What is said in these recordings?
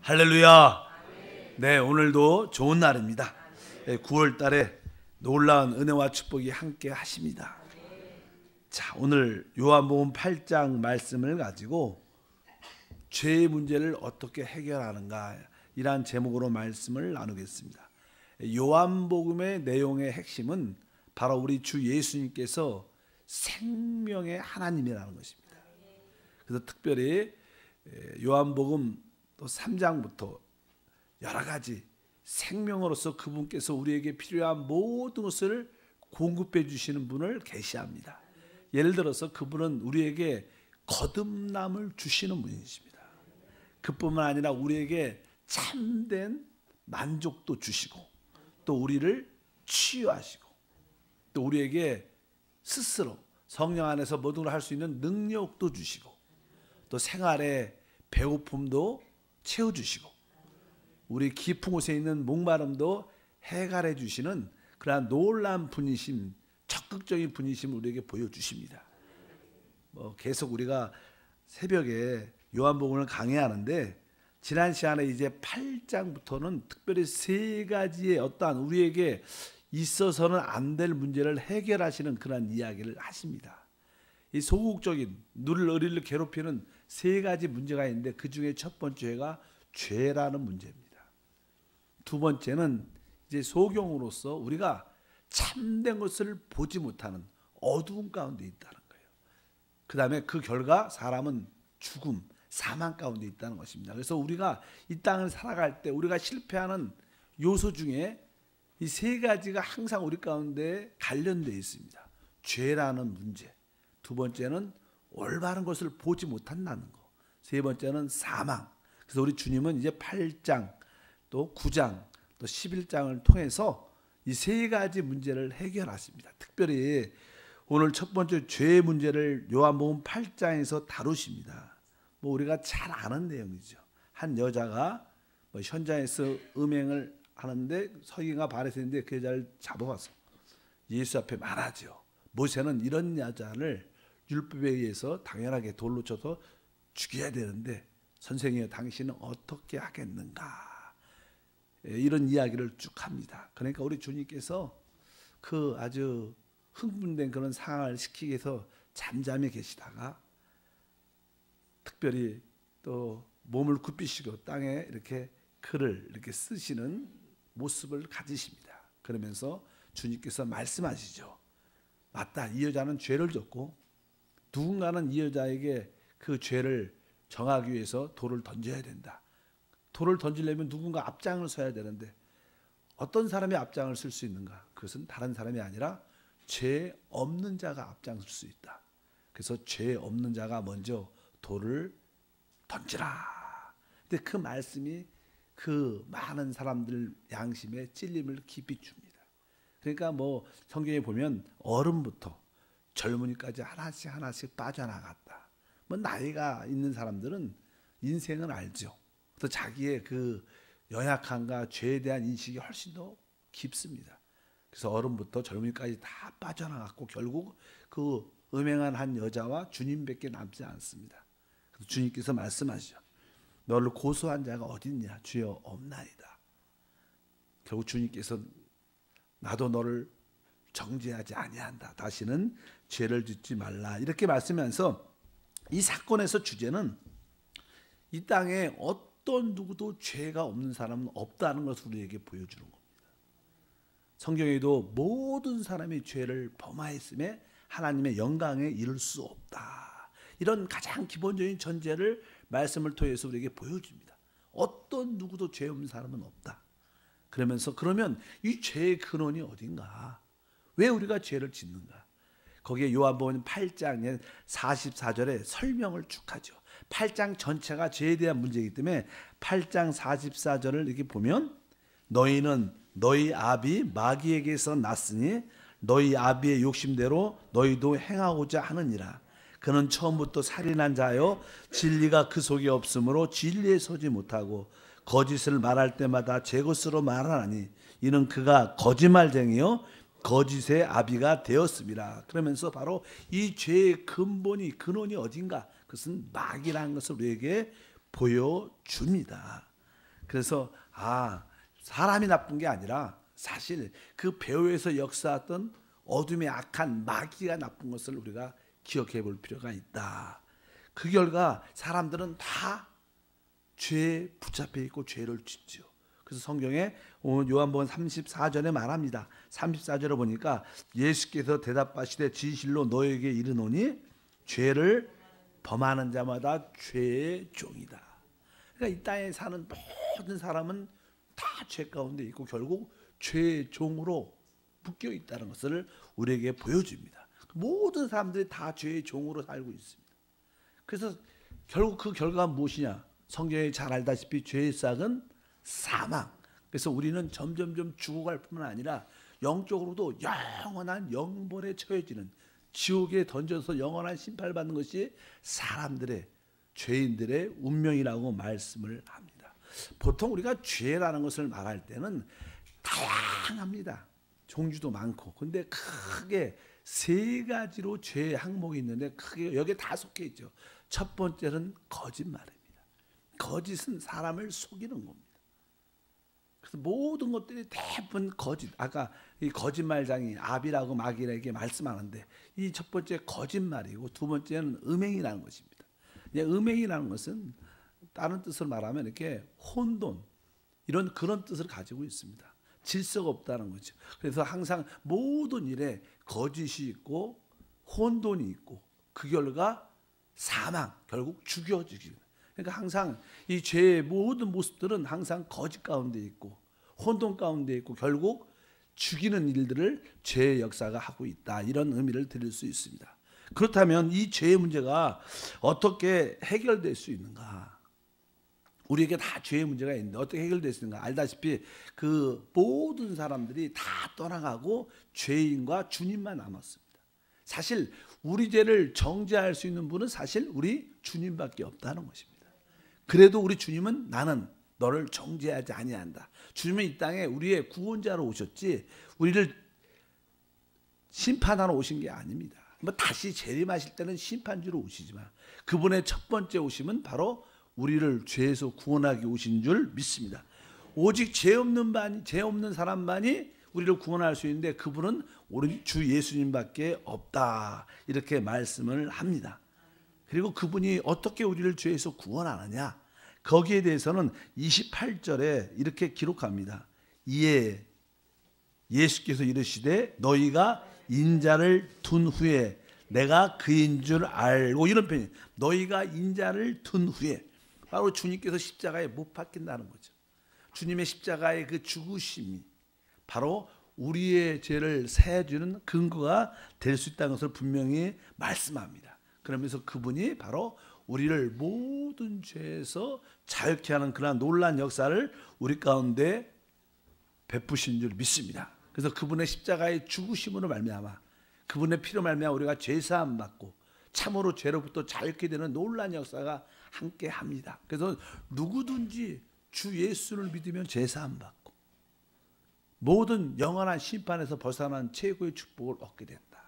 할렐루야. 네, 오늘도 좋은 날입니다. 9월 달에 놀라운 은혜와 축복이 함께 하십니다. 자, 오늘 요한복음 8장 말씀을 가지고 죄의 문제를 어떻게 해결하는가 이란 제목으로 말씀을 나누겠습니다. 요한복음의 내용의 핵심은 바로 우리 주 예수님께서 생명의 하나님이라는 것입니다. 그래서 특별히 요한복음 또 3장부터 여러 가지 생명으로서 그분께서 우리에게 필요한 모든 것을 공급해 주시는 분을 계시합니다. 예를 들어서 그분은 우리에게 거듭남을 주시는 분이십니다. 그뿐만 아니라 우리에게 참된 만족도 주시고 또 우리를 치유하시고 또 우리에게 스스로 성령 안에서 모든 걸 할 수 있는 능력도 주시고 또 생활의 배고픔도 채워주시고 우리 깊은 곳에 있는 목마름도 해결해 주시는 그러한 놀라운 분이심, 적극적인 분이심을 우리에게 보여주십니다. 계속 우리가 새벽에 요한복음을 강의하는데 지난 시간에 이제 8장부터는 특별히 세 가지의 어떠한 우리에게 있어서는 안 될 문제를 해결하시는 그런 이야기를 하십니다. 이 소극적인 우리를 괴롭히는 세 가지 문제가 있는데 그 중에 첫 번째가 죄라는 문제입니다. 두 번째는 이제 소경으로서 우리가 참된 것을 보지 못하는 어두운 가운데 있다는 거예요. 그 다음에 그 결과 사람은 죽음, 사망 가운데 있다는 것입니다. 그래서 우리가 이 땅을 살아갈 때 우리가 실패하는 요소 중에 이 세 가지가 항상 우리 가운데 관련되어 있습니다. 죄라는 문제, 두 번째는 올바른 것을 보지 못한다는 것, 세 번째는 사망. 그래서 우리 주님은 이제 8장 또 9장 또 11장을 통해서 이 세 가지 문제를 해결하십니다. 특별히 오늘 첫 번째 죄의 문제를 요한복음 8장에서 다루십니다. 우리가 잘 아는 내용이죠. 한 여자가 현장에서 음행을 하는데 서기관과 바리새인인데 그 여자를 잡아와서 예수 앞에 말하죠. 모세는 이런 여자를 율법에 의해서 당연하게 돌로 쳐서 죽여야 되는데 선생이여 당신은 어떻게 하겠는가, 이런 이야기를 쭉 합니다. 그러니까 우리 주님께서 그 아주 흥분된 그런 상황을 시키기 위해서 잠잠히 계시다가 특별히 또 몸을 굽히시고 땅에 이렇게 글을 이렇게 쓰시는 모습을 가지십니다. 그러면서 주님께서 말씀하시죠. 맞다, 이 여자는 죄를 졌고 누군가는 이 여자에게 그 죄를 정하기 위해서 돌을 던져야 된다. 돌을 던지려면 누군가 앞장을 서야 되는데 어떤 사람이 앞장을 쓸 수 있는가? 그것은 다른 사람이 아니라 죄 없는 자가 앞장설 수 있다. 그래서 죄 없는 자가 먼저 돌을 던지라. 근데 그 말씀이 그 많은 사람들 양심에 찔림을 깊이 줍니다. 그러니까 성경에 보면 어른부터 젊은이까지 하나씩 빠져나갔다. 나이가 있는 사람들은 인생을 알죠. 또 자기의 그 연약함과 죄에 대한 인식이 훨씬 더 깊습니다. 그래서 어른부터 젊은이까지 다 빠져나갔고 결국 그 음행한 한 여자와 주님밖에 남지 않습니다. 그래서 주님께서 말씀하시죠. 너를 고소한 자가 어디 있냐? 주여 없나이다. 결국 주님께서 나도 너를 정죄하지 아니한다. 다시는 죄를 짓지 말라. 이렇게 말씀하면서 이 사건에서 주제는 이 땅에 어떤 누구도 죄가 없는 사람은 없다는 것을 우리에게 보여주는 겁니다. 성경에도 모든 사람이 죄를 범하였음에 하나님의 영광에 이를 수 없다. 이런 가장 기본적인 전제를 말씀을 통해서 우리에게 보여줍니다. 어떤 누구도 죄 없는 사람은 없다. 그러면 이 죄의 근원이 어딘가? 왜 우리가 죄를 짓는가? 거기에 요한복음 8장의 44절에 설명을 쭉 하죠. 8장 전체가 죄에 대한 문제이기 때문에 8장 44절을 이렇게 보면 너희는 너희 아비 마귀에게서 났으니 너희 아비의 욕심대로 너희도 행하고자 하느니라. 그는 처음부터 살인한 자요 진리가 그 속에 없으므로 진리에 서지 못하고 거짓을 말할 때마다 제 것으로 말하나니 이는 그가 거짓말쟁이요 거짓의 아비가 되었습니다. 그러면서 바로 이 죄의 근원이 어딘가? 그것은 마귀라는 것을 우리에게 보여줍니다. 그래서 사람이 나쁜 게 아니라 사실 그 배후에서 역사했던 어둠의 악한 마귀가 나쁜 것을 우리가 기억해 볼 필요가 있다. 그 결과 사람들은 다 죄에 붙잡혀 있고 죄를 짓죠. 그래서 성경에 요한복음 34절에 말합니다. 34절에 보니까 예수께서 대답하시되 진실로 너에게 이르노니 죄를 범하는 자마다 죄의 종이다. 그러니까 이 땅에 사는 모든 사람은 다 죄 가운데 있고 결국 죄의 종으로 묶여 있다는 것을 우리에게 보여줍니다. 모든 사람들이 다 죄의 종으로 살고 있습니다. 그래서 결국 그 결과가 무엇이냐? 성경에 잘 알다시피 죄의 싹은 사망. 그래서 우리는 점점점 죽어갈 뿐만 아니라 영적으로도 영원한 영벌에 처해지는, 지옥에 던져서 영원한 심판을 받는 것이 사람들의, 죄인들의 운명이라고 말씀을 합니다. 보통 우리가 죄라는 것을 말할 때는 다양합니다. 종류도 많고. 근데 크게 세 가지로 죄의 항목이 있는데 크게 여기에 다 속해 있죠. 첫 번째는 거짓말입니다. 거짓은 사람을 속이는 겁니다. 그래서 모든 것들이 대부분 거짓. 아까 이 거짓말장이 아비라고 마귀에게 말씀하는데 이 첫 번째 거짓말이고 두 번째는 음행이라는 것입니다. 음행이라는 것은 다른 뜻으로 말하면 이렇게 혼돈, 그런 뜻을 가지고 있습니다. 질서가 없다는 거죠. 그래서 항상 모든 일에 거짓이 있고 혼돈이 있고 그 결과 사망, 결국 죽여지기. 그러니까 항상 이 죄의 모든 모습들은 항상 거짓 가운데 있고 혼돈 가운데 있고 결국 죽이는 일들을 죄의 역사가 하고 있다. 이런 의미를 드릴 수 있습니다. 그렇다면 이 죄의 문제가 어떻게 해결될 수 있는가? 우리에게 다 죄의 문제가 있는데 어떻게 해결될 수 있는가? 알다시피 그 모든 사람들이 다 떠나가고 죄인과 주님만 남았습니다. 사실 우리 죄를 정죄할 수 있는 분은 사실 우리 주님밖에 없다는 것입니다. 그래도 우리 주님은 나는 너를 정죄하지 아니한다. 주님은 이 땅에 우리의 구원자로 오셨지 우리를 심판하러 오신 게 아닙니다. 다시 재림하실 때는 심판주로 오시지만 그분의 첫 번째 오심은 바로 우리를 죄에서 구원하기 오신 줄 믿습니다. 오직 죄 없는 사람만이 우리를 구원할 수 있는데 그분은 우리 주 예수님밖에 없다. 이렇게 말씀을 합니다. 그리고 그분이 어떻게 우리를 죄에서 구원하느냐? 거기에 대해서는 28절에 이렇게 기록합니다. 이에 예수께서 이르시되 너희가 인자를 둔 후에 내가 그인 줄 알고, 이런 표현. 너희가 인자를 둔 후에 바로 주님께서 십자가에 못 박힌다는 거죠. 주님의 십자가의 그 죽으심이 바로 우리의 죄를 사해주는 근거가 될 수 있다는 것을 분명히 말씀합니다. 그러면서 그분이 바로 우리를 모든 죄에서 자유케 하는 그러한 놀라운 역사를 우리 가운데 베푸신 줄 믿습니다. 그래서 그분의 십자가의 죽으심으로 말미암아 그분의 피로 말미암아 우리가 죄사함 받고 참으로 죄로부터 자유케 되는 놀라운 역사가 함께 합니다. 그래서 누구든지 주 예수를 믿으면 죄사함 받고 모든 영원한 심판에서 벗어난 최고의 축복을 얻게 된다.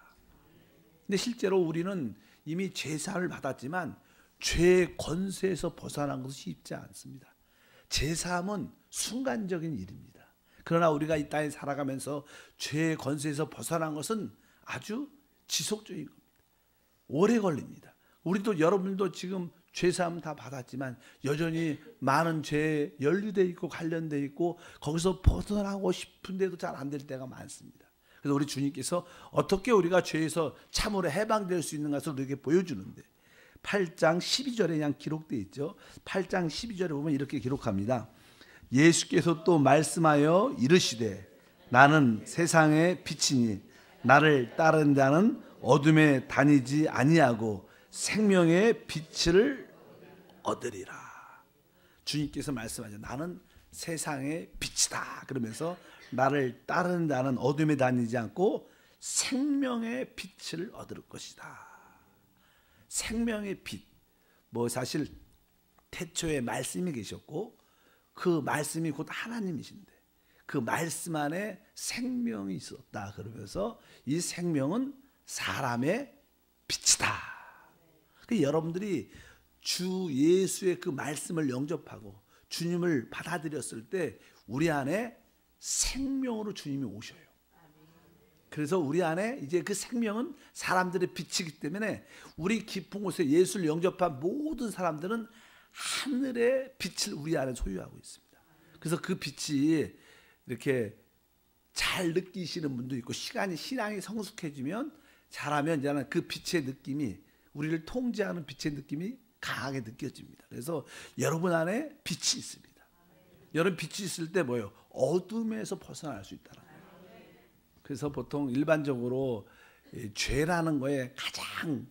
근데 실제로 우리는 이미 죄사함을 받았지만 죄의 권세에서 벗어난 것은 쉽지 않습니다. 죄사함은 순간적인 일입니다. 그러나 우리가 이 땅에 살아가면서 죄의 권세에서 벗어난 것은 아주 지속적인 겁니다. 오래 걸립니다. 우리도 여러분도 지금 죄사함 다 받았지만 여전히 많은 죄에 연루되어 있고 관련되어 있고 거기서 벗어나고 싶은데도 잘 안 될 때가 많습니다. 그래서 우리 주님께서 어떻게 우리가 죄에서 참으로 해방될 수 있는 것을 우리에게 보여주는데 8장 12절에 그냥 기록되어 있죠. 8장 12절에 보면 이렇게 기록합니다. 예수께서 또 말씀하여 이르시되 나는 세상의 빛이니 나를 따르는 자는 어둠에 다니지 아니하고 생명의 빛을 얻으리라. 주님께서 말씀하죠. 나는 세상의 빛이다. 그러면서 나를 따르는 자는 어둠에 다니지 않고 생명의 빛을 얻을 것이다. 생명의 빛. 사실 태초에 말씀이 계셨고 그 말씀이 곧 하나님이신데 그 말씀 안에 생명이 있었다. 그러면서 이 생명은 사람의 빛이다. 여러분들이 주 예수의 그 말씀을 영접하고 주님을 받아들였을 때 우리 안에 생명으로 주님이 오셔요. 그래서 우리 안에 이제 그 생명은 사람들의 빛이기 때문에 우리 깊은 곳에 예수를 영접한 모든 사람들은 하늘의 빛을 우리 안에 소유하고 있습니다. 그래서 그 빛이 이렇게 잘 느끼시는 분도 있고, 신앙이 성숙해지면 잘하면 이제는 그 빛의 느낌이, 우리를 통제하는 빛의 느낌이 강하게 느껴집니다. 그래서 여러분 안에 빛이 있습니다. 여러분 빛이 있을 때 뭐예요? 어둠에서 벗어날 수 있다는 거예요. 그래서 보통 일반적으로 죄라는 거에 가장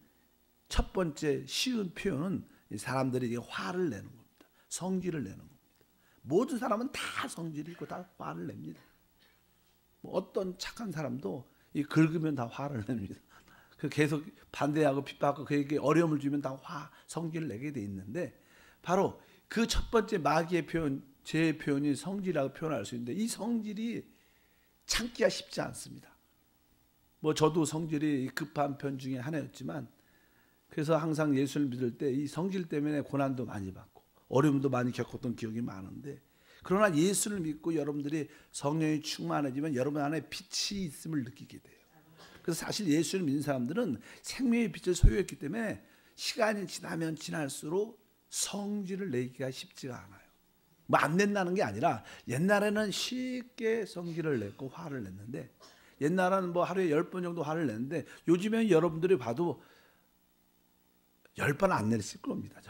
첫 번째 쉬운 표현은 사람들이 화를 내는 겁니다. 성질을 내는 겁니다. 모든 사람은 다 성질이 있고 다 화를 냅니다. 어떤 착한 사람도 긁으면 다 화를 냅니다. 계속 반대하고 핍박하고 그에게 어려움을 주면 다 성질을 내게 돼 있는데, 바로 그 첫 번째 마귀의 표현, 죄의 표현이 성질이라고 표현할 수 있는데, 이 성질이 참기가 쉽지 않습니다. 저도 성질이 급한 편 중에 하나였지만, 그래서 항상 예수를 믿을 때 이 성질 때문에 고난도 많이 받고 어려움도 많이 겪었던 기억이 많은데, 그러나 예수를 믿고 여러분들이 성령이 충만해지면 여러분 안에 빛이 있음을 느끼게 돼요. 그래서 사실 예수를 믿는 사람들은 생명의 빛을 소유했기 때문에 시간이 지나면 지날수록 성질을 내기가 쉽지가 않아요. 안 낸다는 게 아니라, 옛날에는 쉽게 성질을 냈고 화를 냈는데, 옛날에는 하루에 10번 정도 화를 냈는데, 요즘엔 여러분들이 봐도 10번 안 냈을 겁니다.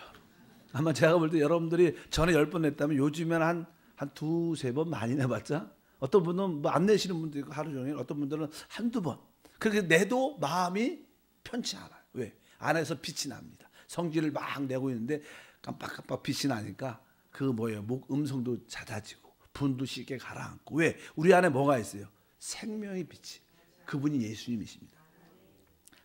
아마 제가 볼 때 여러분들이 전에 10번 냈다면 요즘엔 한 두세 번 많이 내봤자, 어떤 분은 안 내시는 분도 있고 하루 종일, 어떤 분들은 한두 번. 그렇게 내도 마음이 편치 않아요. 왜? 안에서 빛이 납니다. 성질을 막 내고 있는데 깜빡깜빡 빛이 나니까 목 음성도 잦아지고 분도 쉽게 가라앉고. 왜? 우리 안에 뭐가 있어요? 생명의 빛이. 그분이 예수님이십니다.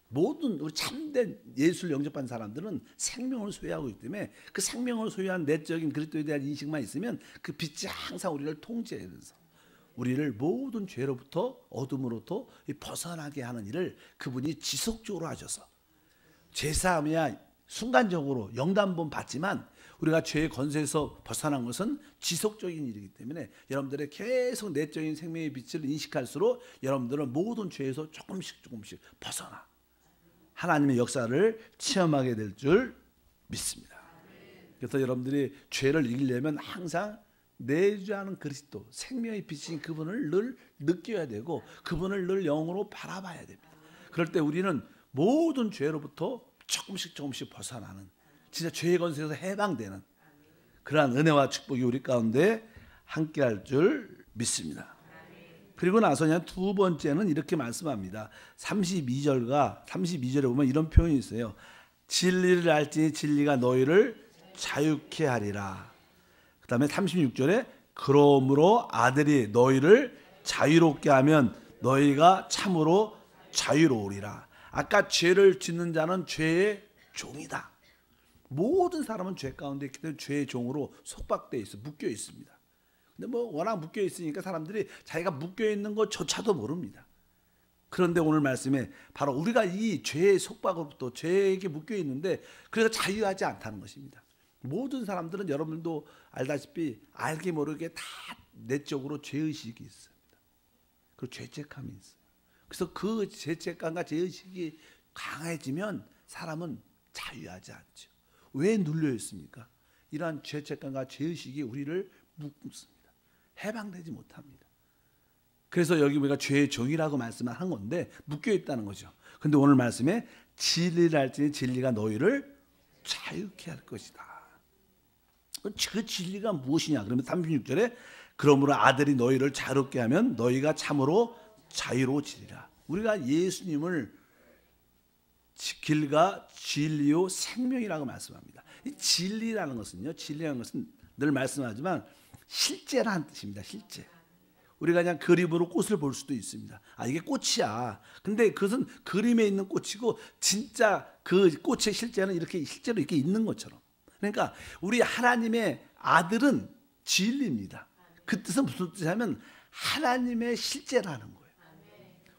모든 우리 참된 예수를 영접한 사람들은 생명을 소유하고 있기 때문에, 그 생명을 소유한 내적인 그리스도에 대한 인식만 있으면 그 빛이 항상 우리를 통제하면서 우리를 모든 죄로부터, 어둠으로부터 벗어나게 하는 일을 그분이 지속적으로 하셔서, 죄사함이야 순간적으로 영단번 받지만 우리가 죄의 권세에서 벗어난 것은 지속적인 일이기 때문에, 여러분들의 계속 내적인 생명의 빛을 인식할수록 여러분들은 모든 죄에서 조금씩 벗어나 하나님의 역사를 체험하게 될 줄 믿습니다. 그래서 여러분들이 죄를 이기려면 항상 내주하는 그리스도, 생명의 빛인 그분을 늘 느껴야 되고, 그분을 늘 영으로 바라봐야 됩니다. 그럴 때 우리는 모든 죄로부터 조금씩 벗어나는, 진짜 죄의 권세에서 해방되는 그러한 은혜와 축복이 우리 가운데 함께할 줄 믿습니다. 그리고 나서 두 번째는 이렇게 말씀합니다. 32절에 보면 이런 표현이 있어요. 진리를 알지니 진리가 너희를 자유케 하리라. 그 다음에 36절에 그러므로 아들이 너희를 자유롭게 하면 너희가 참으로 자유로우리라. 아까 죄를 짓는 자는 죄의 종이다. 모든 사람은 죄 가운데 있기 때문에 죄의 종으로 속박되어 있어, 묶여 있습니다. 근데 워낙 묶여 있으니까 사람들이 자기가 묶여 있는 것조차도 모릅니다. 그런데 오늘 말씀에 바로 우리가 이 죄의 속박으로부터, 죄에게 묶여 있는데 그래서 자유하지 않다는 것입니다. 모든 사람들은 여러분도 알다시피 알게 모르게 다 내적으로 죄의식이 있습니다. 그리고 죄책감이 있어요. 그래서 그 죄책감과 죄의식이 강해지면 사람은 자유하지 않죠. 왜 눌려 있습니까? 이러한 죄책감과 죄의식이 우리를 묶습니다. 해방되지 못합니다. 그래서 여기 우리가 죄의 종이라고 말씀을 한 건데 묶여 있다는 거죠. 그런데 오늘 말씀에 진리를 알지니 진리가 너희를 자유케 할 것이다. 그 진리가 무엇이냐? 그러면 36절에 그러므로 아들이 너희를 자유롭게 하면 너희가 참으로 자유로워지리라. 우리가 예수님을 길과 진리요 생명이라고 말씀합니다. 이 진리라는 것은요, 진리라는 것은 늘 말씀하지만 실제라는 뜻입니다. 실제. 우리가 그냥 그림으로 꽃을 볼 수도 있습니다. 이게 꽃이야. 근데 그것은 그림에 있는 꽃이고 진짜 그 꽃의 실제는 이렇게 실제로 이렇게 있는 것처럼. 그러니까 우리 하나님의 아들은 진리입니다. 그 뜻은 무슨 뜻이냐면 하나님의 실제라는 거예요.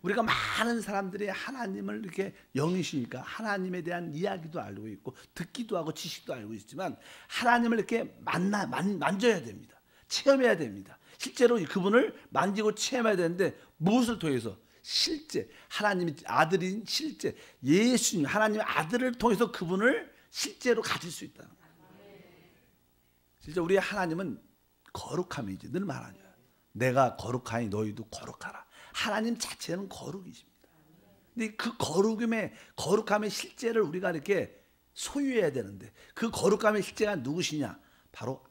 우리가 많은 사람들이 하나님을 이렇게 영이시니까 하나님에 대한 이야기도 알고 있고 듣기도 하고 지식도 알고 있지만 하나님을 이렇게 만져야 됩니다. 체험해야 됩니다. 실제로 그분을 만지고 체험해야 되는데 무엇을 통해서? 실제 하나님의 아들인 실제 예수님 하나님의 아들을 통해서 그분을 실제로 가질 수 있다는 거예요. 진짜 우리 하나님은 거룩함이지 늘 말하죠. 내가 거룩하니 너희도 거룩하라. 하나님 자체는 거룩이십니다. 근데 그 거룩함의 실제를 우리가 이렇게 소유해야 되는데 그 거룩함의 실제가 누구시냐? 바로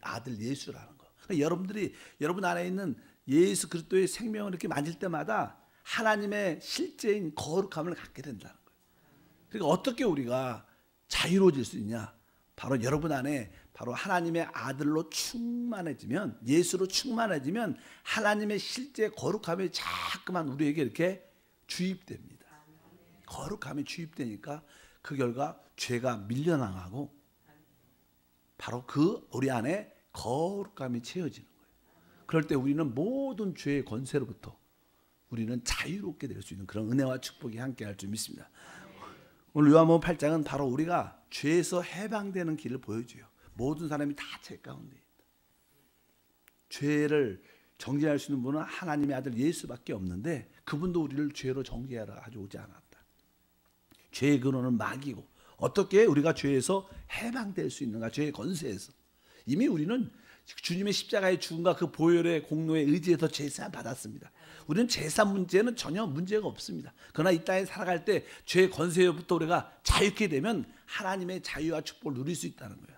아들 예수라는 거. 그러니까 여러분 안에 있는 예수 그리스도의 생명을 이렇게 만질 때마다 하나님의 실제인 거룩함을 갖게 된다는 거예요. 그러니까 어떻게 우리가 자유로워질 수 있냐? 바로 여러분 안에 바로 하나님의 아들로 충만해지면 예수로 충만해지면 하나님의 실제 거룩함이 자꾸만 우리에게 이렇게 주입됩니다. 거룩함이 주입되니까 그 결과 죄가 밀려나가고 바로 그 우리 안에 거룩함이 채워지는 거예요. 그럴 때 우리는 모든 죄의 권세로부터 우리는 자유롭게 될 수 있는 그런 은혜와 축복이 함께할 줄 믿습니다. 오늘 요한복음 8장은 바로 우리가 죄에서 해방되는 길을 보여줘요. 모든 사람이 다 죄 가운데 있다. 죄를 정죄할 수 있는 분은 하나님의 아들 예수밖에 없는데 그분도 우리를 죄로 정죄하러 아주 오지 않았다. 죄의 근원은 마귀고 어떻게 우리가 죄에서 해방될 수 있는가? 죄의 권세에서. 이미 우리는 주님의 십자가의 죽음과 그 보혈의 공로에 의지해서 제사 받았습니다. 우리는 제사 문제는 전혀 문제가 없습니다. 그러나 이 땅에 살아갈 때 죄의 권세로부터 우리가 자유케 되면 하나님의 자유와 축복을 누릴 수 있다는 거예요.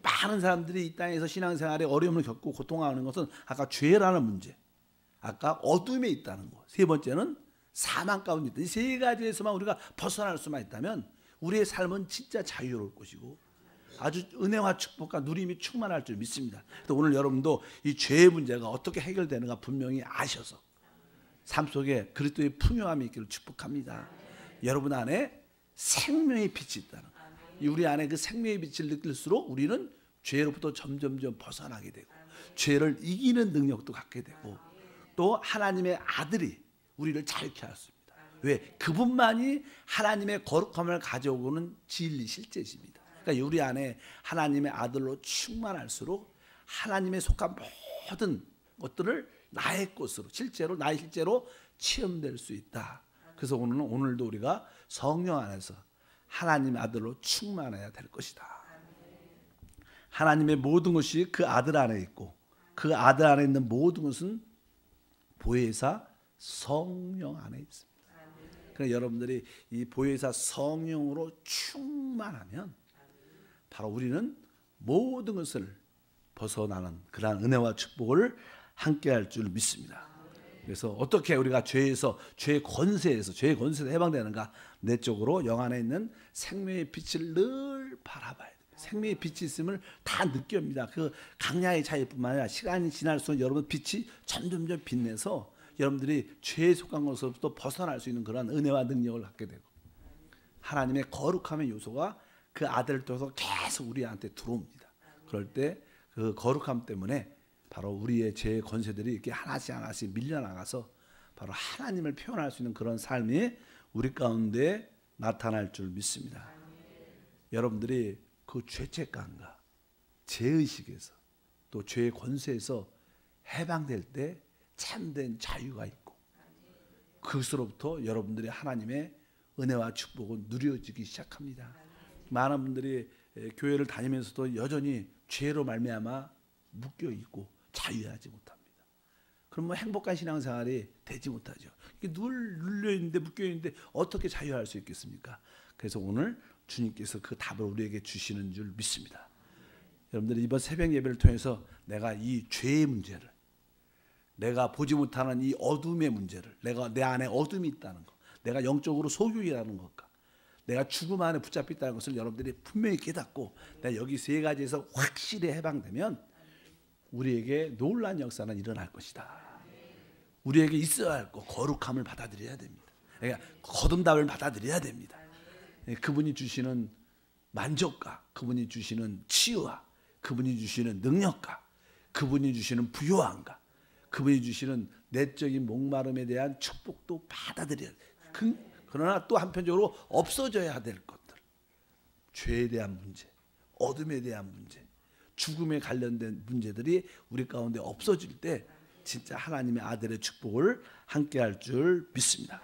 많은 사람들이 이 땅에서 신앙생활에 어려움을 겪고 고통하는 것은 아까 죄라는 문제, 아까 어둠에 있다는 것, 세 번째는 사망 가운데 있다. 이 세 가지에서만 우리가 벗어날 수만 있다면 우리의 삶은 진짜 자유로울 것이고 아주 은혜와 축복과 누림이 충만할 줄 믿습니다. 그래서 오늘 여러분도 이 죄의 문제가 어떻게 해결되는가 분명히 아셔서 삶 속에 그리스도의 풍요함이 있기를 축복합니다. 여러분 안에 생명의 빛이 있다는 거예요. 우리 안에 그 생명의 빛을 느낄수록 우리는 죄로부터 점점점 벗어나게 되고 죄를 이기는 능력도 갖게 되고 또 하나님의 아들이 우리를 자유케 하였습니다. 왜? 그분만이 하나님의 거룩함을 가져오는 진리 실제십니다. 그러니까 우리 안에 하나님의 아들로 충만할수록 하나님의 속한 모든 것들을 나의 것으로 나의 실제로 체험될 수 있다. 그래서 오늘도 우리가 성령 안에서 하나님의 아들로 충만해야 될 것이다. 하나님의 모든 것이 그 아들 안에 있고 그 아들 안에 있는 모든 것은 보혜사 성령 안에 있습니다. 그래서 여러분들이 이 보혜사 성령으로 충만하면 바로 우리는 모든 것을 벗어나는 그러한 은혜와 축복을 함께할 줄 믿습니다. 그래서 어떻게 우리가 죄의 권세에서 해방되는가? 내적으로 영 안에 있는 생명의 빛을 늘 바라봐야 돼요. 생명의 빛이 있음을 다 느낍니다. 그 강야의 차이뿐만 아니라 시간이 지날수록 여러분 빛이 점점점 빛내서 여러분들이 죄에 속한 것으로부터 벗어날 수 있는 그런 은혜와 능력을 갖게 되고 하나님의 거룩함의 요소가 그 아들을 통해서 계속 우리한테 들어옵니다. 그럴 때 그 거룩함 때문에 바로 우리의 죄의 권세들이 이렇게 하나씩 밀려나가서 바로 하나님을 표현할 수 있는 그런 삶이 우리 가운데 나타날 줄 믿습니다. 여러분들이 그 죄책감과 죄의식에서 또 죄의 권세에서 해방될 때 참된 자유가 있고 그것으로부터 여러분들이 하나님의 은혜와 축복은 누려지기 시작합니다. 많은 분들이 교회를 다니면서도 여전히 죄로 말미암아 묶여 있고 자유하지 못합니다. 그럼 뭐 행복한 신앙생활이 되지 못하죠. 이게 늘 눌려 있는데 묶여 있는데 어떻게 자유할 수 있겠습니까? 그래서 오늘 주님께서 그 답을 우리에게 주시는 줄 믿습니다. 여러분들 이번 새벽 예배를 통해서 내가 이 죄의 문제를, 내가 보지 못하는 이 어둠의 문제를, 내가 내 안에 어둠이 있다는 것, 내가 영적으로 소경이라는 것과 내가 죽음 안에 붙잡혀 있다는 것을 여러분들이 분명히 깨닫고 내가 여기 세 가지에서 확실히 해방되면 우리에게 놀라운 역사는 일어날 것이다. 우리에게 있어야 할 것, 거룩함을 받아들여야 됩니다. 그러니까 거듭남을 받아들여야 됩니다. 그분이 주시는 만족과 그분이 주시는 치유와 그분이 주시는 능력과 그분이 주시는 부요함과 그분이 주시는 내적인 목마름에 대한 축복도 받아들여야 돼. 그러나 또 한편적으로 없어져야 될 것들, 죄에 대한 문제, 어둠에 대한 문제, 죽음에 관련된 문제들이 우리 가운데 없어질 때 진짜 하나님의 아들의 축복을 함께할 줄 믿습니다.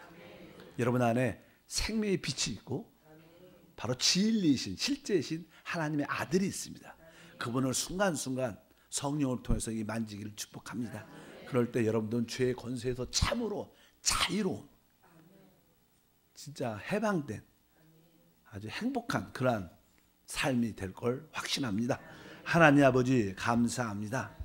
여러분 안에 생명의 빛이 있고 바로 진리이신 실제이신 하나님의 아들이 있습니다. 그분을 순간순간 성령을 통해서 이 만지기를 축복합니다. 그럴 때 여러분들은 죄의 권세에서 참으로 자유로운, 진짜 해방된 아주 행복한 그러한 삶이 될 걸 확신합니다. 하나님 아버지 감사합니다.